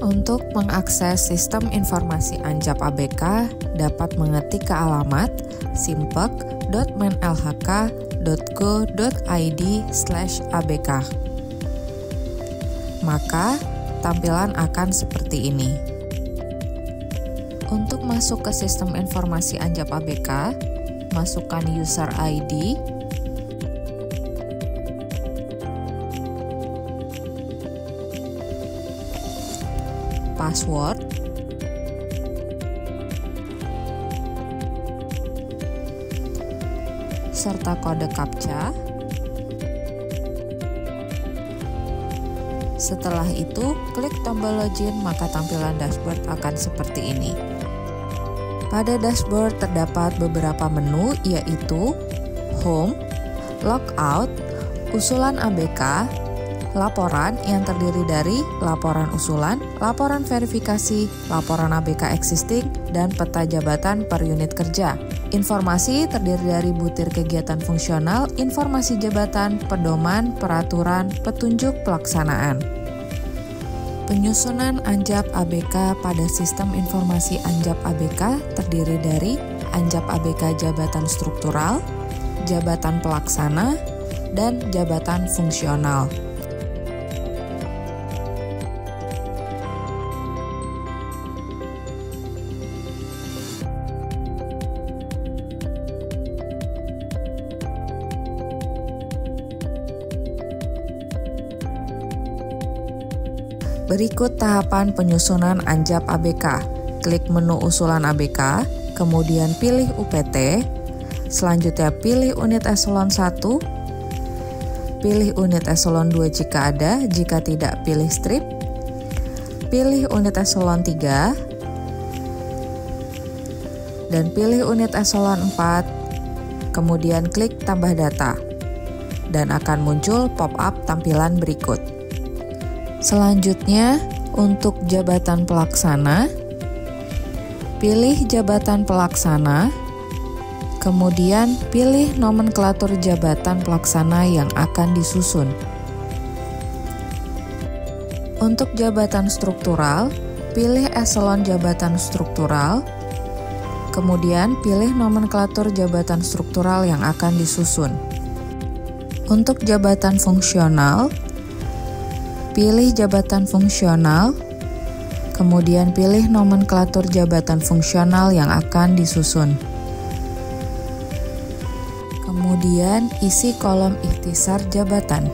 Untuk mengakses sistem informasi Anjap ABK, dapat mengetik ke alamat simpek.menlhk.go.id/abk. Maka, tampilan akan seperti ini. Untuk masuk ke sistem informasi Anjap ABK, masukkan user ID, password, serta kode CAPTCHA. Setelah itu, klik tombol login, maka tampilan dashboard akan seperti ini. Pada dashboard terdapat beberapa menu, yaitu Home, Logout, Usulan ABK, Laporan yang terdiri dari laporan usulan, laporan verifikasi, laporan ABK existing, dan peta jabatan per unit kerja. Informasi terdiri dari butir kegiatan fungsional, informasi jabatan, pedoman, peraturan, petunjuk pelaksanaan. Penyusunan Anjap ABK pada sistem informasi Anjap ABK terdiri dari Anjap ABK jabatan struktural, jabatan pelaksana, dan jabatan fungsional. Berikut tahapan penyusunan Anjap ABK. Klik menu usulan ABK, kemudian pilih UPT, selanjutnya pilih unit eselon 1, pilih unit eselon 2 jika ada, jika tidak pilih strip, pilih unit eselon 3, dan pilih unit eselon 4, kemudian klik tambah data, dan akan muncul pop-up tampilan berikut. Selanjutnya, untuk jabatan pelaksana, pilih jabatan pelaksana, kemudian pilih nomenklatur jabatan pelaksana yang akan disusun. Untuk jabatan struktural, pilih eselon jabatan struktural, kemudian pilih nomenklatur jabatan struktural yang akan disusun. Untuk jabatan fungsional, pilih jabatan fungsional, kemudian pilih nomenklatur jabatan fungsional yang akan disusun. Kemudian isi kolom ikhtisar jabatan.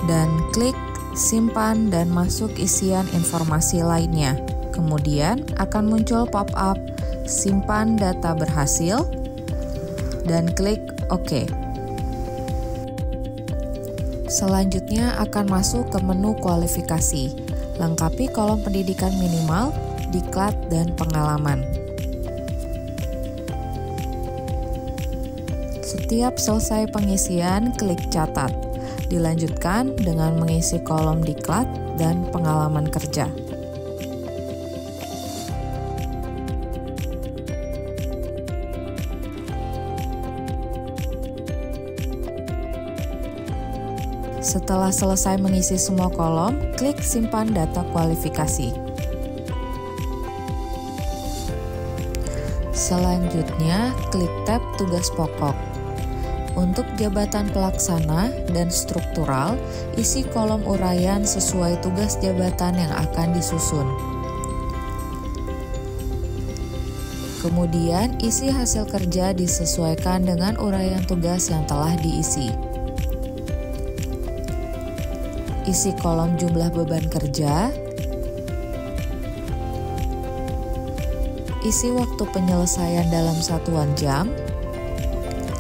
Dan klik simpan dan masuk isian informasi lainnya. Kemudian akan muncul pop-up simpan data berhasil dan klik OK. Selanjutnya akan masuk ke menu kualifikasi. Lengkapi kolom pendidikan minimal, diklat, dan pengalaman. Setiap selesai pengisian, klik catat. Dilanjutkan dengan mengisi kolom diklat dan pengalaman kerja. Setelah selesai mengisi semua kolom, klik simpan data kualifikasi. Selanjutnya, klik tab tugas pokok. Untuk jabatan pelaksana dan struktural, isi kolom uraian sesuai tugas jabatan yang akan disusun. Kemudian, isi hasil kerja disesuaikan dengan uraian tugas yang telah diisi. Isi kolom jumlah beban kerja, isi waktu penyelesaian dalam satuan jam,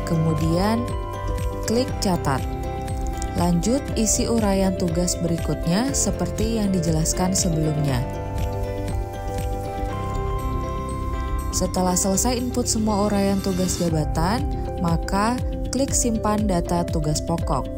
kemudian klik catat. Lanjut isi uraian tugas berikutnya seperti yang dijelaskan sebelumnya. Setelah selesai input semua uraian tugas jabatan, maka klik simpan data tugas pokok.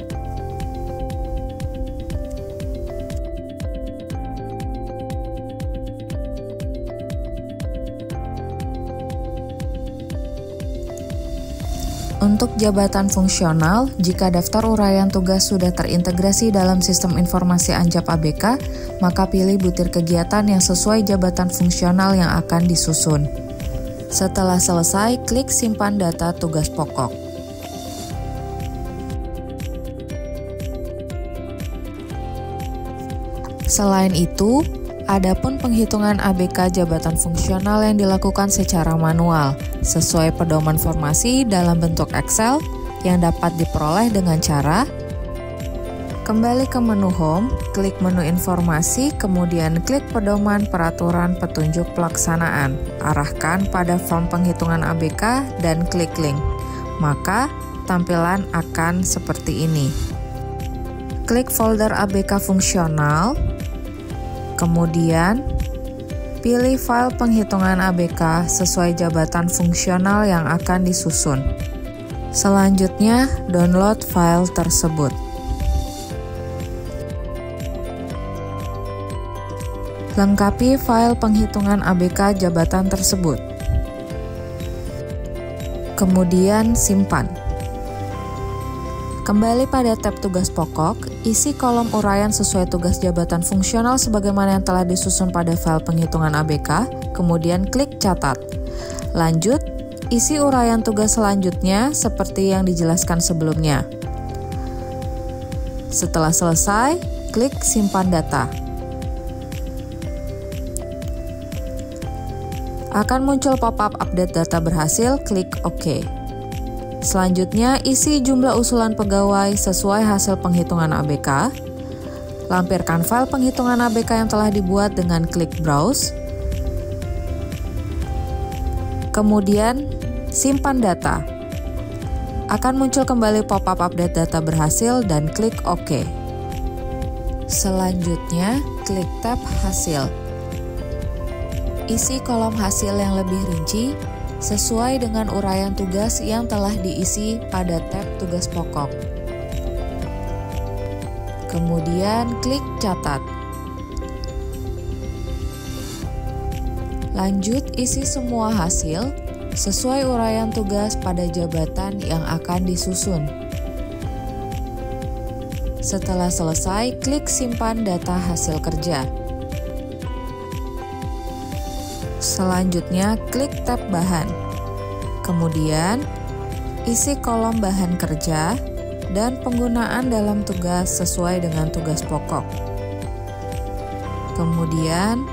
Untuk jabatan fungsional, jika daftar uraian tugas sudah terintegrasi dalam sistem informasi Anjap ABK, maka pilih butir kegiatan yang sesuai jabatan fungsional yang akan disusun. Setelah selesai, klik simpan data tugas pokok. Selain itu, adapun penghitungan ABK jabatan fungsional yang dilakukan secara manual, sesuai pedoman formasi dalam bentuk Excel yang dapat diperoleh dengan cara kembali ke menu Home, klik menu informasi, kemudian klik pedoman peraturan petunjuk pelaksanaan, arahkan pada form penghitungan ABK dan klik link. Maka, tampilan akan seperti ini. Klik folder ABK fungsional, kemudian pilih file penghitungan ABK sesuai jabatan fungsional yang akan disusun. Selanjutnya, download file tersebut. Lengkapi file penghitungan ABK jabatan tersebut. Kemudian simpan. Kembali pada tab tugas pokok, isi kolom uraian sesuai tugas jabatan fungsional sebagaimana yang telah disusun pada file penghitungan ABK, kemudian klik catat. Lanjut, isi uraian tugas selanjutnya seperti yang dijelaskan sebelumnya. Setelah selesai, klik simpan data. Akan muncul pop-up update data berhasil, klik OK. Selanjutnya, isi jumlah usulan pegawai sesuai hasil penghitungan ABK. Lampirkan file penghitungan ABK yang telah dibuat dengan klik Browse. Kemudian, simpan data. Akan muncul kembali pop-up update data berhasil dan klik OK. Selanjutnya, klik tab Hasil. Isi kolom hasil yang lebih rinci sesuai dengan uraian tugas yang telah diisi pada tab tugas pokok. Kemudian klik catat. Lanjut, isi semua hasil sesuai uraian tugas pada jabatan yang akan disusun. Setelah selesai, klik simpan data hasil kerja. Selanjutnya, klik tab bahan. Kemudian, isi kolom bahan kerja dan penggunaan dalam tugas sesuai dengan tugas pokok. Kemudian,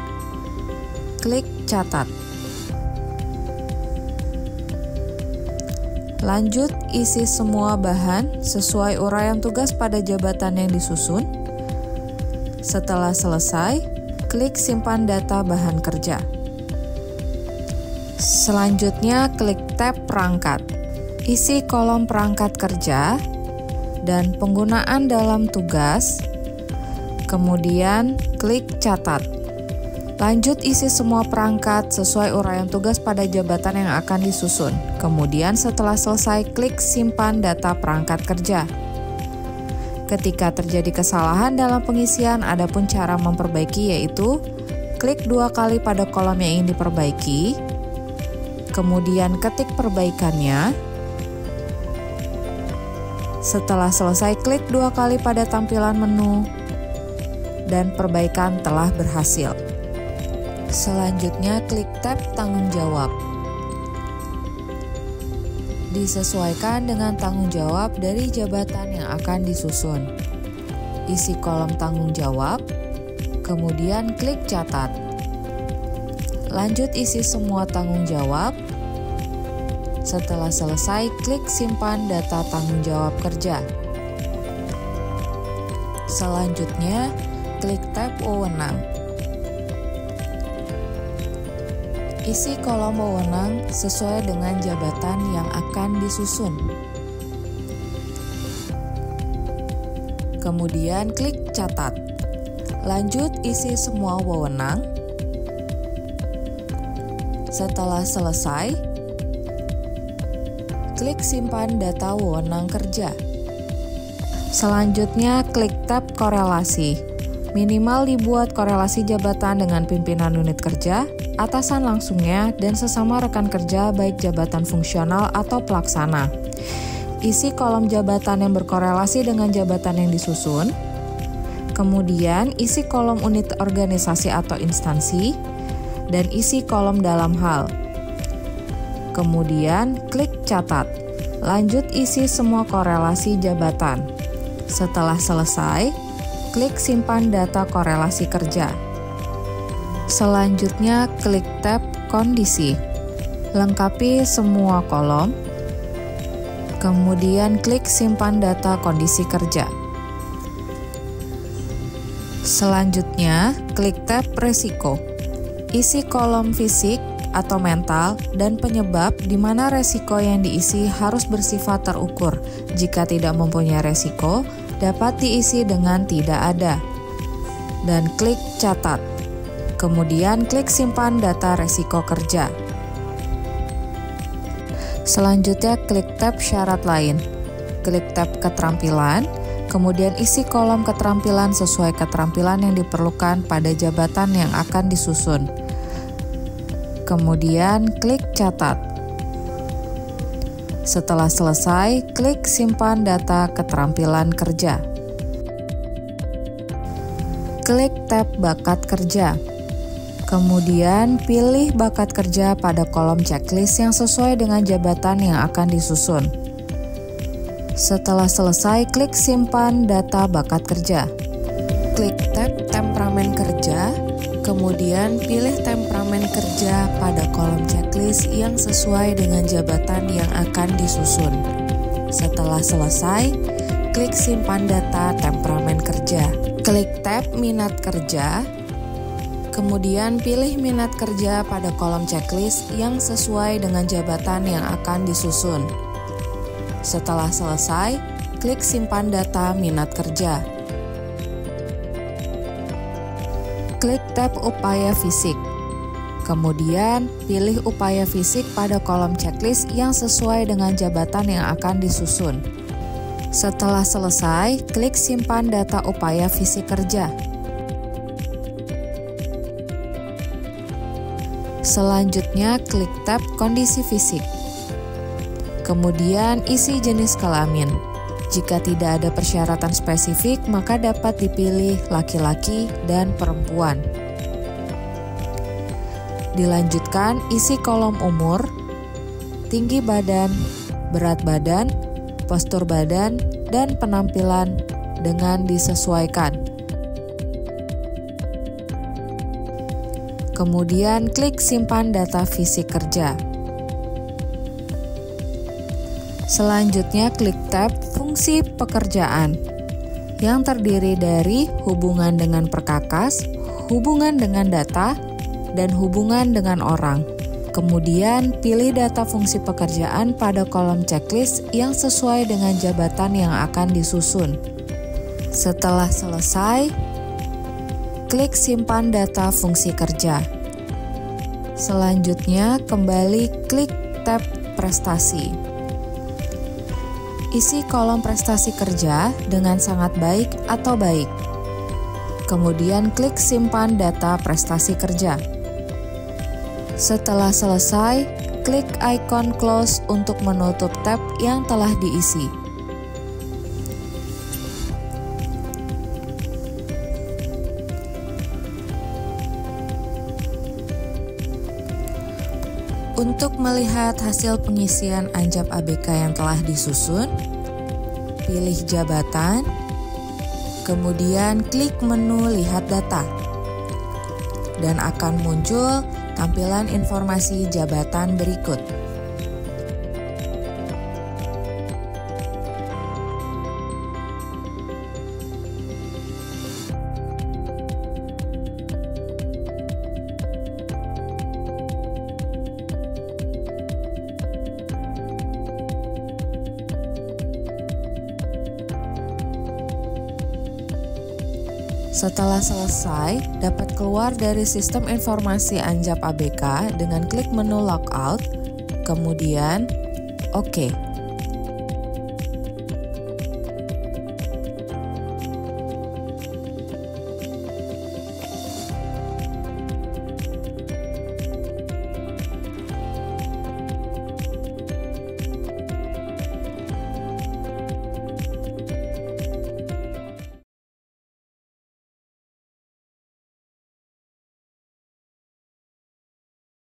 klik catat. Lanjut, isi semua bahan sesuai uraian tugas pada jabatan yang disusun. Setelah selesai, klik simpan data bahan kerja. Selanjutnya, klik tab perangkat. Isi kolom perangkat kerja dan penggunaan dalam tugas. Kemudian, klik catat. Lanjut, isi semua perangkat sesuai uraian tugas pada jabatan yang akan disusun. Kemudian, setelah selesai, klik simpan data perangkat kerja. Ketika terjadi kesalahan dalam pengisian, ada pun cara memperbaiki, yaitu klik 2 kali pada kolom yang ingin diperbaiki. Kemudian ketik perbaikannya. Setelah selesai, klik 2 kali pada tampilan menu dan perbaikan telah berhasil. Selanjutnya, klik tab tanggung jawab. Disesuaikan dengan tanggung jawab dari jabatan yang akan disusun. Isi kolom tanggung jawab, kemudian klik catat. Lanjut, isi semua tanggung jawab. Setelah selesai, klik simpan data tanggung jawab kerja. Selanjutnya, klik tab wewenang. Isi kolom wewenang sesuai dengan jabatan yang akan disusun. Kemudian klik catat. Lanjut, isi semua wewenang. Setelah selesai, klik simpan data wewenang kerja. Selanjutnya, klik tab korelasi. Minimal dibuat korelasi jabatan dengan pimpinan unit kerja, atasan langsungnya, dan sesama rekan kerja baik jabatan fungsional atau pelaksana. Isi kolom jabatan yang berkorelasi dengan jabatan yang disusun. Kemudian isi kolom unit organisasi atau instansi, dan isi kolom dalam hal. Kemudian klik catat. Lanjut isi semua korelasi jabatan. Setelah selesai, klik simpan data korelasi kerja. Selanjutnya klik tab kondisi. Lengkapi semua kolom. Kemudian klik simpan data kondisi kerja. Selanjutnya, klik tab resiko. Isi kolom fisik atau mental dan penyebab di mana resiko yang diisi harus bersifat terukur. Jika tidak mempunyai resiko, dapat diisi dengan tidak ada. Dan klik catat. Kemudian klik simpan data resiko kerja. Selanjutnya klik tab syarat lain. Klik tab keterampilan. Kemudian isi kolom keterampilan sesuai keterampilan yang diperlukan pada jabatan yang akan disusun. Kemudian klik catat. Setelah selesai, klik simpan data keterampilan kerja. Klik tab bakat kerja. Kemudian pilih bakat kerja pada kolom checklist yang sesuai dengan jabatan yang akan disusun. Setelah selesai, klik simpan data bakat kerja. Klik tab temperamen kerja, kemudian pilih temperamen kerja pada kolom checklist yang sesuai dengan jabatan yang akan disusun. Setelah selesai, klik simpan data temperamen kerja. Klik tab minat kerja, kemudian pilih minat kerja pada kolom checklist yang sesuai dengan jabatan yang akan disusun. Setelah selesai, klik simpan data minat kerja. Klik tab upaya fisik. Kemudian, pilih upaya fisik pada kolom checklist yang sesuai dengan jabatan yang akan disusun. Setelah selesai, klik simpan data upaya fisik kerja. Selanjutnya, klik tab kondisi fisik. Kemudian isi jenis kelamin. Jika tidak ada persyaratan spesifik, maka dapat dipilih laki-laki dan perempuan. Dilanjutkan isi kolom umur, tinggi badan, berat badan, postur badan, dan penampilan dengan disesuaikan. Kemudian klik simpan data fisik kerja. Selanjutnya klik tab fungsi pekerjaan yang terdiri dari hubungan dengan perkakas, hubungan dengan data, dan hubungan dengan orang. Kemudian pilih data fungsi pekerjaan pada kolom checklist yang sesuai dengan jabatan yang akan disusun. Setelah selesai, klik simpan data fungsi kerja. Selanjutnya kembali klik tab prestasi. Isi kolom prestasi kerja dengan sangat baik atau baik. Kemudian klik simpan data prestasi kerja. Setelah selesai, klik ikon close untuk menutup tab yang telah diisi. Untuk melihat hasil pengisian Anjap ABK yang telah disusun, pilih jabatan, kemudian klik menu Lihat Data, dan akan muncul tampilan informasi jabatan berikut. Setelah selesai, dapat keluar dari sistem informasi Anjap ABK dengan klik menu Logout, kemudian OK.